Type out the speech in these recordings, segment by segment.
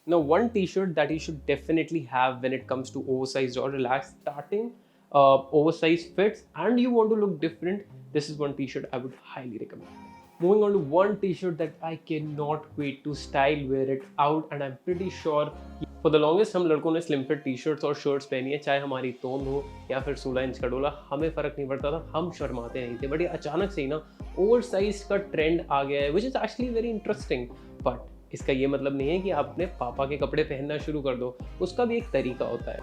Now, one t-shirt that you should definitely have when it comes to oversized or relaxed starting oversized fits and you want to look different, this is one t-shirt I would highly recommend. Moving on to one t-shirt that I cannot wait to style wear it out, and I'm pretty sure for the longest हम लड़कों ने slim fit t-shirts और shirts पहनी है, चाहे हमारी तोंद हो या फिर 16 इंच का डोला, हमें फर्क नहीं पड़ता था, हम शर्माते नहीं थे। बट ये अचानक से ही ना ओवरसाइज का ट्रेंड आ गया है, which is actually very interesting. But इसका ये मतलब नहीं है कि आप अपने पापा के कपड़े पहनना शुरू कर दो, उसका भी एक तरीका होता है।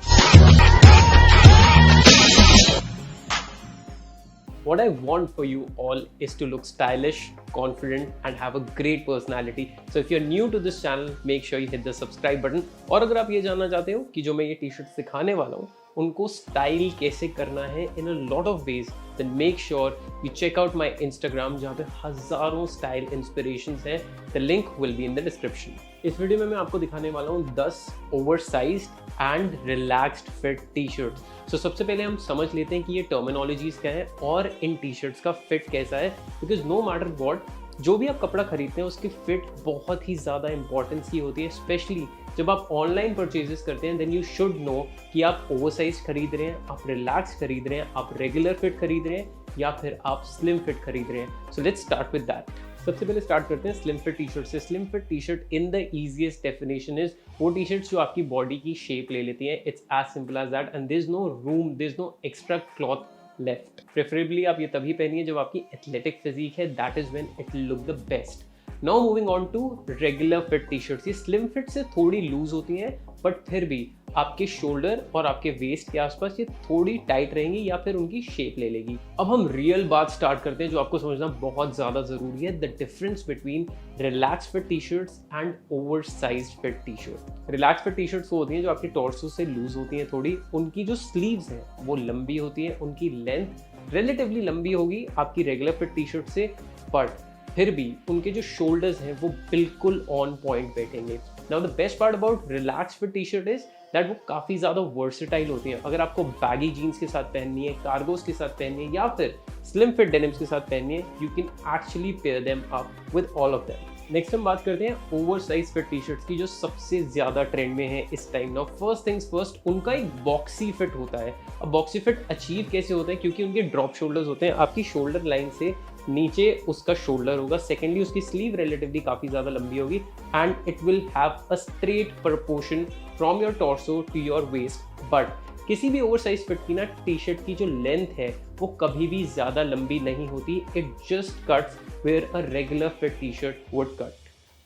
What I want for you all is to look stylish, confident and have a great personality. So if you're new to this channel, make sure you hit the subscribe button. और अगर आप ये जानना चाहते हो कि जो मैं ये टी-शर्ट सिखाने वाला हूँ उनको स्टाइल कैसे करना है in a lot of ways, then make sure you check out my Instagram जहाँ पे हजारों स्टाइल इंस्पिरेशंस हैं। The link will be in the description. इस वीडियो में मैं आपको दिखाने वाला हूँ 10 oversized and relaxed fit t-shirts. सबसे पहले हम समझ लेते हैं कि ये टर्मिनोलॉजीज क्या है और इन टी-शर्ट्स का फिट कैसा है, बिकॉज नो मैटर व्हाट, जो भी आप कपड़ा खरीदते हैं उसकी फिट बहुत ही ज़्यादा इंपॉर्टेंस की होती है। स्पेशली जब आप ऑनलाइन परचेजेस करते हैं, देन यू शुड नो कि आप ओवरसाइज खरीद रहे हैं, आप रिलैक्स खरीद रहे हैं, आप रेगुलर फिट खरीद रहे हैं या फिर आप स्लिम फिट खरीद रहे हैं। So let's start with that. सबसे पहले स्टार्ट करते हैं स्लिम फिट टी-शर्ट से। Slim fit t-shirt in the easiest definition is वो टी-शर्ट्स जो आपकी बॉडी की शेप ले लेती हैं। It's as simple as that and there is no room, there is no extra cloth left. Preferably आप ये तभी पहनिए जब आपकी एथलेटिक फिजिक है, that is when it will look the best. Now moving on to regular fit t-shirts. ये slim fit से थोड़ी लूज होती हैं बट फिर भी आपके शोल्डर और आपके वेस्ट के आसपास ये थोड़ी टाइट रहेंगी या फिर उनकी शेप ले लेगी। अब हम रियल बात स्टार्ट करते हैं जो आपको समझना बहुत ज़्यादा ज़रूरी है, the difference between relax fit t-shirts and oversized fit t-shirt. Relax fit t-shirts वो होती हैं जो आपके टॉर्सो से लूज होती हैं थोड़ी, उनकी जो स्लीव्स हैं वो लंबी होती हैं, उनकी लेंथ रिलेटिवली लंबी होगी आपकी रेगुलर फिट टी-शर्ट से, बट फिर भी उनके जो शोल्डर्स हैं वो बिल्कुल ऑन पॉइंट बैठेंगे। Now the best part about relax fit t-shirt is that वो काफ़ी ज़्यादा वर्सेटाइल होती हैं। अगर आपको बैगी जीन्स के साथ पहननी है, कार्गोस के साथ पहननी है या फिर स्लिम फिट डेनिम्स के साथ पहननी है, you can actually pair them up with all of them. Next हम बात करते हैं ओवरसाइज फिट टी-शर्ट्स की जो सबसे ज़्यादा ट्रेंड में है इस time. Now first things first, उनका एक बॉक्सी फिट होता है। अब बॉक्सी फिट अचीव कैसे होता है, क्योंकि उनके ड्रॉप शोल्डर्स होते हैं, आपकी शोल्डर लाइन से नीचे उसका शोल्डर होगा। सेकेंडली उसकी स्लीव रिलेटिवली काफ़ी ज़्यादा लंबी होगी and it will have a straight proportion from your torso to your waist. But किसी भी ओवरसाइज फिट की ना टी-शर्ट की जो लेंथ है वो कभी भी ज़्यादा लंबी नहीं होती। It just cuts where a regular fit t-shirt would cut.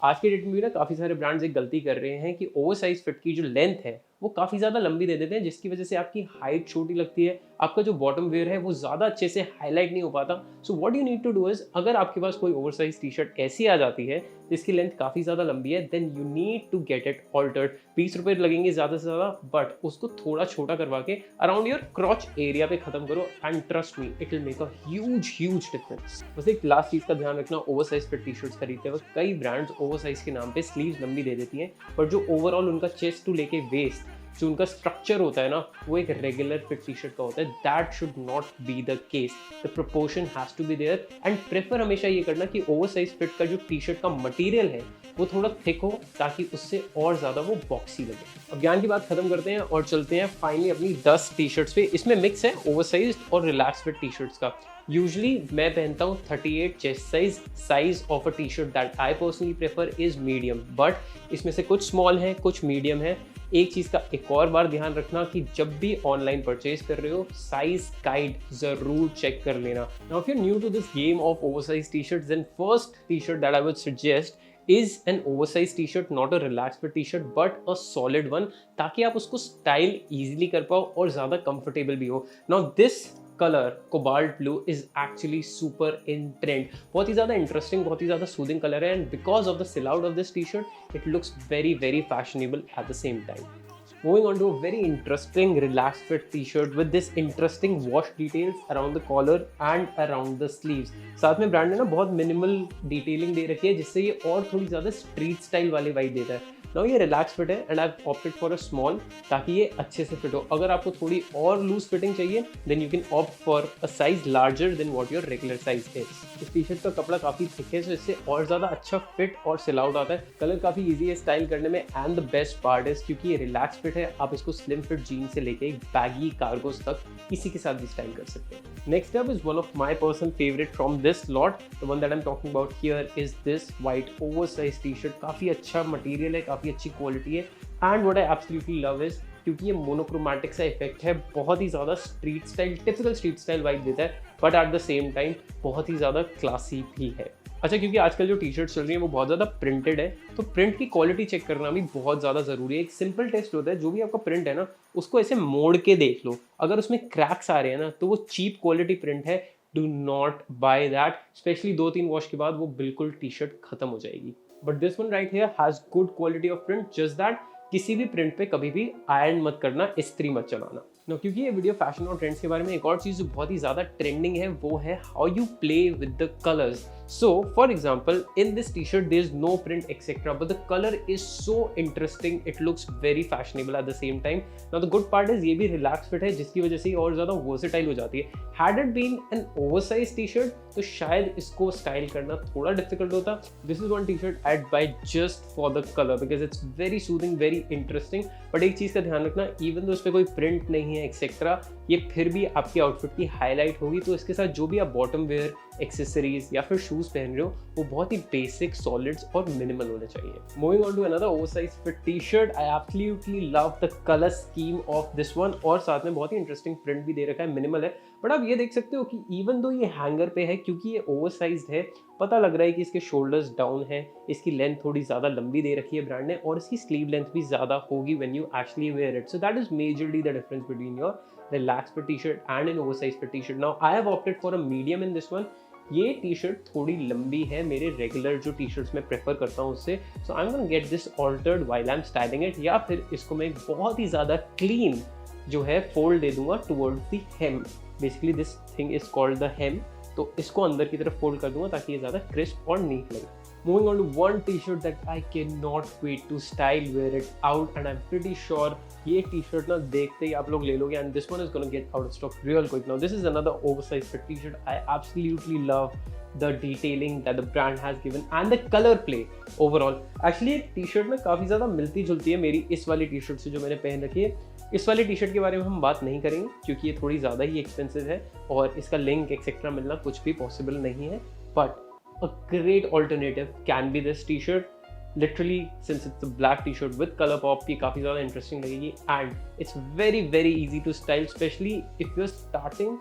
आज के डेट में भी ना काफ़ी सारे ब्रांड्स एक गलती कर रहे हैं कि ओवरसाइज फिट की जो लेंथ है वो काफ़ी ज़्यादा लंबी दे देते हैं, जिसकी वजह से आपकी हाइट छोटी लगती है, आपका जो बॉटम वेयर है वो ज़्यादा अच्छे से हाईलाइट नहीं हो पाता। So what you need to do is, अगर आपके पास कोई ओवरसाइज टी-शर्ट ऐसी आ जाती है जिसकी लेंथ काफ़ी ज़्यादा लंबी है, then you need to get it altered. 20 रुपये लगेंगे ज़्यादा से ज़्यादा, बट उसको थोड़ा छोटा करवा के अराउंड योर क्रॉच एरिया पे ख़त्म करो and trust me it will make a huge difference. बस एक लास्ट चीज़ का ध्यान रखना, ओवरसाइज फिट टी-शर्ट्स खरीदते वक्त कई ब्रांड्स ओवरसाइज के नाम पे स्लीव्स लंबी दे देती हैं, पर जो ओवरऑल उनका चेस्ट टू लेके वेस्ट जो उनका स्ट्रक्चर होता है ना वो एक रेगुलर फिट टी-शर्ट का होता है। That should not be the case, the proportion has to be there and prefer हमेशा ये करना कि ओवरसाइज फिट का जो टी-शर्ट का मटेरियल है वो थोड़ा थिक हो ताकि उससे और ज़्यादा वो बॉक्सी लगे। अब ज्ञान की बात खत्म करते हैं और चलते हैं फाइनली अपनी 10 टी-शर्ट्स पे। इसमें मिक्स है ओवरसाइज और रिलैक्स फिट टी-शर्ट्स का। यूजली मैं पहनता हूँ 38 chest size of a t-shirt that I personally prefer is medium, but इसमें से कुछ स्मॉल है कुछ मीडियम है। एक चीज़ का एक और बार ध्यान रखना कि जब भी ऑनलाइन परचेज कर रहे हो साइज गाइड जरूर चेक कर लेना। Now if you are new to this game of oversize t-shirts, then first t-shirt that I would suggest is an oversized t-shirt, not a relaxed fit t-shirt but a solid one, ताकि आप उसको style easily कर पाओ और ज़्यादा comfortable भी हो। Now this colour cobalt blue is actually super in trend, बहुत ही ज़्यादा इंटरेस्टिंग, बहुत ही ज़्यादा सूदिंग कलर है एंड बिकॉज ऑफ द सिल out of this T shirt it looks very very fashionable at the same time. Moving on to a very interesting relaxed fit t-shirt with this interesting wash details around the collar and around the sleeves। साथ में brand ने ना बहुत minimal detailing दे रखी है जिससे ये और थोड़ी ज़्यादा स्ट्रीट स्टाइल वाली वाइब देता है। नाउ ये रिलैक्स फिट है and I have opted for a small, ताकि ये अच्छे से फिट हो। अगर आपको थोड़ी और लूज फिटिंग चाहिए then you can opt for a size larger than what your regular size is. इस टी शर्ट का कपड़ा काफ़ी थिक है, सो इससे और ज़्यादा अच्छा फिट और सिल आउट आता है। कलर काफ़ी ईजी है स्टाइल करने में and the best part is क्योंकि ये रिलैक्स फिट है, आप इसको स्लिम फिट जीन से लेके बैगी कार्गोस तक किसी के साथ भी स्टाइल कर सकते हैं। Next up is one of my personal favourite from this lot, the one that I am talking about here is this white oversize T shirt. काफ़ी अच्छा मटेरियल है, काफ़ी अच्छी क्वालिटी है and what I absolutely love is क्योंकि ये monochromatic सा effect है, बहुत ही ज़्यादा street style, typical street style vibe देता है, but at the same time बहुत ही ज़्यादा क्लासी भी है। अच्छा, क्योंकि आजकल जो टी शर्ट्स चल रही हैं वो बहुत ज़्यादा प्रिंटेड है, तो प्रिंट की क्वालिटी चेक करना भी बहुत ज़्यादा ज़रूरी है। एक सिंपल टेस्ट होता है, जो भी आपका प्रिंट है ना उसको ऐसे मोड़ के देख लो, अगर उसमें क्रैक्स आ रहे हैं ना तो वो चीप क्वालिटी प्रिंट है, do not by that. Specially 2-3 wash के बाद वो बिल्कुल टी शर्ट खत्म हो जाएगी। But this one right here has good quality of print, just that किसी भी प्रिंट पे कभी भी आयरन मत करना, इस्त्री मत चलाना। नो, क्योंकि ये वीडियो फैशन और ट्रेंड्स के बारे में, एक और चीज़ जो बहुत ही ज़्यादा ट्रेंडिंग है वो है how you play with the colours. So for example in this T shirt there is no print etcetera, but the colour is so interesting, it looks very fashionable at the same time. Now the good part is ये भी relax fit है, जिसकी वजह से और ज़्यादा versatile हो जाती है। Had it been an oversize t-shirt तो शायद इसको स्टाइल करना थोड़ा डिफिकल्ट होता। This is one T shirt I'd buy just for the color because it's very soothing, very interesting। But एक चीज़ का ध्यान रखना, इवन तो इस पर कोई प्रिंट नहीं है एक्सेट्रा, ये फिर भी आपकी आउटफिट की हाईलाइट होगी। तो इसके साथ जो भी आप बॉटम वेयर, एक्सेसरीज या फिर शूज पहन रहे हो वो बहुत ही बेसिक, सॉलिड्स और मिनिमल होने चाहिए। Moving on to another oversize fit t-shirt, I absolutely love the colour scheme of this one, और साथ में बहुत ही इंटरेस्टिंग प्रिंट भी दे रखा है, मिनिमल है। बट आप ये देख सकते हो कि इवन दो ये हैंगर पे है, क्योंकि ये ओवरसाइज्ड है, पता लग रहा है कि इसके शोल्डर्स डाउन है, इसकी लेंथ थोड़ी ज़्यादा लंबी दे रखी है ब्रांड ने, और इसकी स्लीव लेंथ भी ज़्यादा होगी when you actually wear it. So that is majorly the difference between your relax fit t-shirt and an oversize fit T shirt. Now I have opted for a medium in this one. ये t-shirt थोड़ी लंबी है मेरे regular जो T shirts मैं prefer करता हूँ उससे, so I am gonna get this altered while I am styling it, या फिर इसको मैं एक बहुत ही ज़्यादा क्लीन जो है फोल्ड दे दूंगा towards the hem. Basically this thing is called the hem, तो इसको अंदर की तरफ फोल्ड कर दूंगा ताकि ये ज़्यादा क्रिस्प और नीट लगे। Moving on to one t-shirt that I cannot wait to style wear it out, and I'm pretty sure ये t-shirt ना देखते ही आप लोग ले लोगे, and this one is gonna get out of stock real quick. Now this is another oversized fit t-shirt. I absolutely love the detailing that the brand has given and the color play overall. Actually ये t-shirt ना काफ़ी ज़्यादा मिलती जुलती है मेरी इस वाली t-shirt से जो मैंने पहन रखी है। इस वाली टी शर्ट के बारे में हम बात नहीं करेंगे क्योंकि ये थोड़ी ज़्यादा ही एक्सपेंसिव है और इसका लिंक एक्सेट्रा मिलना कुछ भी पॉसिबल नहीं है, but a great alternative can be this t-shirt. Literally, since it's a black t-shirt with color pop, ये काफ़ी ज़्यादा interesting लगेगी, and it's very easy to style, especially if you're starting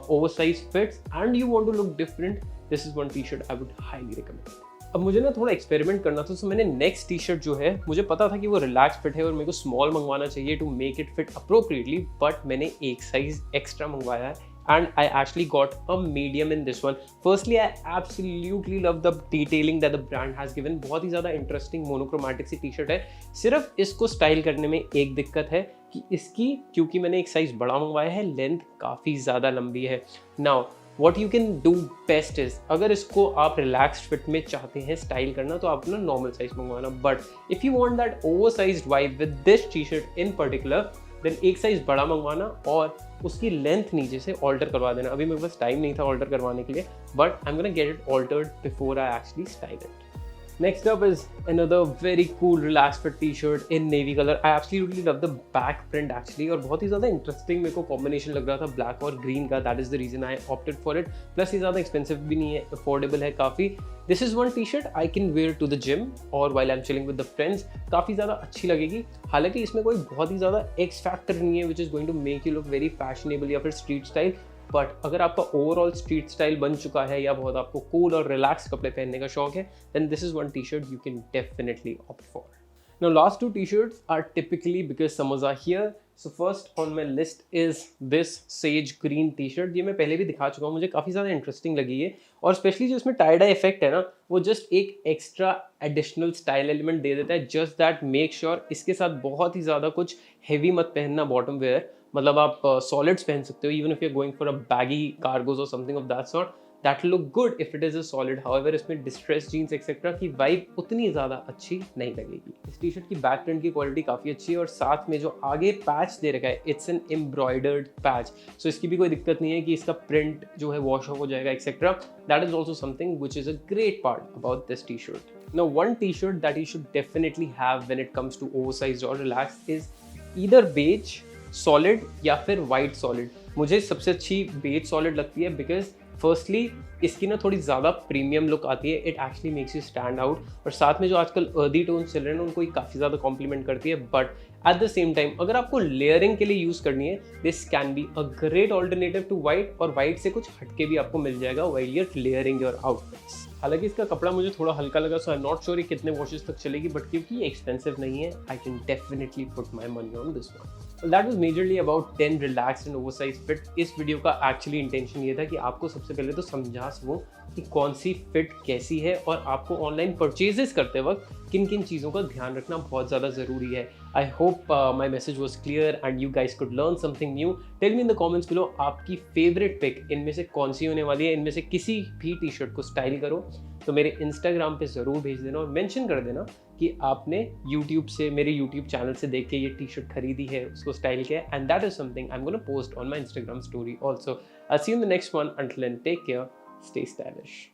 oversized fits and you want to look different. This is one t-shirt I would highly recommend. अब मुझे ना थोड़ा experiment करना था, तो मैंने नेक्स्ट टी शर्ट जो है, मुझे पता था कि वो रिलैक्स फिट है और मेरे को स्मॉल मंगवाना चाहिए to make it fit appropriately, but मैंने एक साइज एक्स्ट्रा मंगवाया है and I actually got a medium in this one. Firstly, I absolutely love the detailing that the brand has given. बहुत ही ज़्यादा इंटरेस्टिंग मोनोक्रोमैटिक सी टी शर्ट है। सिर्फ इसको स्टाइल करने में एक दिक्कत है कि इसकी, क्योंकि मैंने एक साइज़ बड़ा मंगवाया है, लेंथ काफ़ी ज़्यादा लंबी है। Now what you can do best is, अगर इसको आप रिलैक्स्ड फिट में चाहते हैं स्टाइल करना तो आप ना नॉर्मल साइज मंगवाना, but if you want that oversized vibe with this T shirt in particular, then एक साइज बड़ा मंगवाना और उसकी लेंथ नीचे से ऑल्टर करवा देना। अभी मेरे पास टाइम नहीं था ऑल्टर करवाने के लिए, but I am gonna gate it altered before I actually style it. Next up is another very cool relaxed fit t-shirt in navy color. I absolutely love the back print actually, और बहुत ही ज़्यादा interesting मेरे को combination लग रहा था black और ग्रीन का, that is the reason I opted for it. Plus ये ज़्यादा एक्सपेंसिव भी नहीं है, अफोर्डेबल है काफ़ी। This is one t-shirt I can wear to the gym और while I'm chilling with the friends, काफ़ी ज़्यादा अच्छी लगेगी। हालांकि इसमें कोई बहुत ही ज़्यादा एक्स फैक्टर नहीं है which is going to make you look very fashionable या फिर स्ट्रीट स्टाइल, बट अगर आपका ओवरऑल स्ट्रीट स्टाइल बन चुका है या बहुत आपको कूल और रिलैक्स कपड़े पहनने का शौक है, then this is one T shirt you can definitely opt for. Now last two t-shirts are typically because summers are here. So first on my list is this sage green t-shirt. ये मैं पहले भी दिखा चुका हूँ, मुझे काफ़ी ज़्यादा इंटरेस्टिंग लगी है, और स्पेशली जो इसमें टाई डाई इफेक्ट है ना, वो जस्ट एक एक्स्ट्रा एडिशनल स्टाइल एलिमेंट दे देता है। जस्ट दैट मेक श्योर इसके साथ बहुत ही ज़्यादा कुछ हैवी मत पहनना बॉटम वेयर, मतलब आप सॉलिड्स पहन सकते हो even if you are going for a baggy cargos और something of that sort, that look good if it is a solid. However इसमें डिस्ट्रेस जीन्स एक्सेट्रा की वाइब उतनी ज़्यादा अच्छी नहीं लगेगी। इस टी शर्ट की बैक प्रिंट की क्वालिटी काफ़ी अच्छी है और साथ में जो आगे पैच दे रखा है इट्स एन एम्ब्रॉयडर्ड पैच, सो इसकी भी कोई दिक्कत नहीं है कि इसका प्रिंट जो है वॉश ऑफ हो जाएगा etcetera. That is also something which is a great part about this T shirt. Now one T shirt that you should definitely have when it comes to oversized और relax is either beige solid या फिर white solid. मुझे सबसे अच्छी beige solid लगती है because firstly इसकी ना थोड़ी ज़्यादा प्रीमियम लुक आती है, it actually makes you stand out, और साथ में जो आजकल अर्दी टोन्स चल रहे हैं ना उनको ही काफ़ी ज़्यादा कॉम्प्लीमेंट करती है। But at the same time अगर आपको लेयरिंग के लिए यूज़ करनी है this can be a great alternative to white, और वाइट से कुछ हटके भी आपको मिल जाएगा while you are layering your outfits. हालांकि इसका कपड़ा मुझे थोड़ा हल्का लगा, so I am not sure ये कितने वॉशेस तक चलेगी, बट क्योंकि ये एक्सपेंसिव नहीं है I can definitely put my money on this one. That was majorly about 10 relaxed and oversize fit. इस वीडियो का एक्चुअली इंटेंशन ये था कि आपको सबसे पहले तो समझा सकूं कि कौन सी फिट कैसी है और आपको ऑनलाइन परचेजेस करते वक्त किन किन चीज़ों का ध्यान रखना बहुत ज़्यादा ज़रूरी है। I hope my message was clear and you guys could learn something new. Tell me in the comments below आपकी फेवरेट पिक इनमें से कौन सी होने वाली है। इनमें से किसी भी टी शर्ट को स्टाइल करो तो मेरे इंस्टाग्राम पे ज़रूर भेज देना और मेंशन कर देना कि आपने यूट्यूब से, मेरे यूट्यूब चैनल से देख के ये टी शर्ट खरीदी है, उसको स्टाइल किया है, and that is something I am gonna post on my Instagram story also. I see you in the next one, until then take care, stay stylish.